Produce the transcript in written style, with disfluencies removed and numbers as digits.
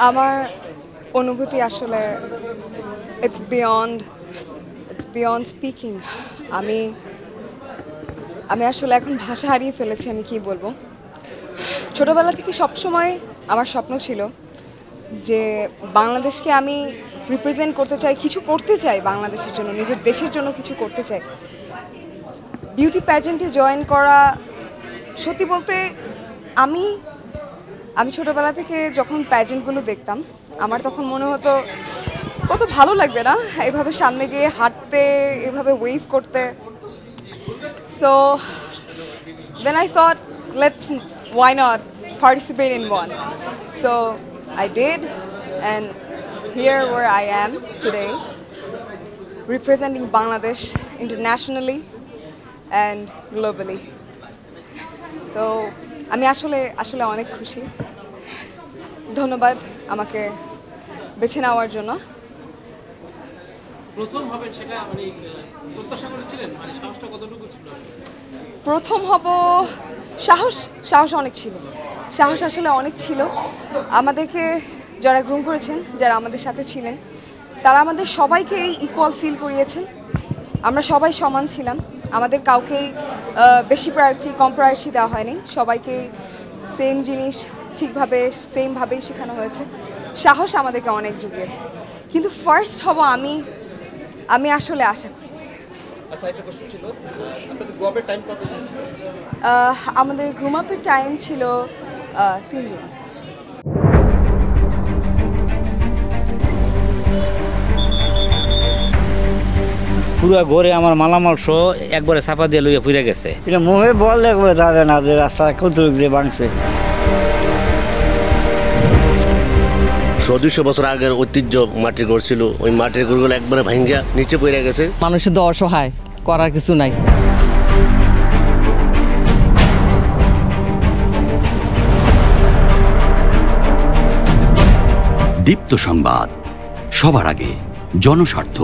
আমার অনুভূতি আসলে ইটস বিয়ন্ড স্পিকিং। আমি আমি আসলে এখন ভাষা হারিয়ে ফেলেছি, আমি কি বলবো। ছোটবেলা থেকে সবসময় আমার স্বপ্ন ছিল যে বাংলাদেশকে আমি রিপ্রেজেন্ট করতে চাই, কিছু করতে চাই বাংলাদেশের জন্য, নিজের দেশের জন্য কিছু করতে চাই। বিউটি প্যাজেন্টে জয়েন করা, সত্যি বলতে আমি ছোটোবেলা থেকে যখন প্যাজেন্টগুলো দেখতাম আমার তখন মনে হতো কত ভালো লাগবে না এভাবে সামনে গিয়ে হাঁটতে, এভাবে ওয়েভ করতে। So then I thought, why not participate in one? So I did, and here where I am today, representing Bangladesh internationally and globally. So আমি আসলে অনেক খুশি। ধন্যবাদ আমাকে বেছে নেওয়ার জন্য। প্রথম হবে সেটা মানে প্রত্যাশা করেছিলেন, মানে সাহসটা কতটুকু ছিল? প্রথম হব, সাহস অনেক ছিল, সাহস আসলে অনেক ছিল। আমাদেরকে যারা গ্রুম করেছেন, যারা আমাদের সাথে ছিলেন, তারা আমাদের সবাইকেই ইকুয়াল ফিল করিয়েছেন। আমরা সবাই সমান ছিলাম, আমাদের কাউকেই বেশি প্রায়োরিটি কম প্রায়োরিটি দেওয়া হয়নি, সবাইকে সেম জিনিস সেমভাবেই শেখানো হয়েছে। সাহস আমাদেরকে অনেক জুগিয়েছে, কিন্তু ফার্স্ট হব আমি আসলে আশা করি। আচ্ছা, একটা প্রশ্ন ছিল, আপনাদের গ্রো আপের টাইম কত দিন ছিল? আমাদের গ্রুম আপের টাইম ছিল 3 দিন। পুরো ঘরে আমার মালামাল সহ একবারে চাপা দিয়ে লইয়া পুড়ে গেছে। এটা মুখে বললে যাবে না যে রাস্তা কত যে ভাঙছে। 200 বছর আগের ঐতিহ্য মাটির ঘর ছিল, ওই মাটির ঘরগুলো একবারে ভাঙ্গা নিচে পড়ে গেছে। মানুষের তো অসহায়, করার কিছু নাই। দীপ্ত সংবাদ, সবার আগে, জনস্বার্থ।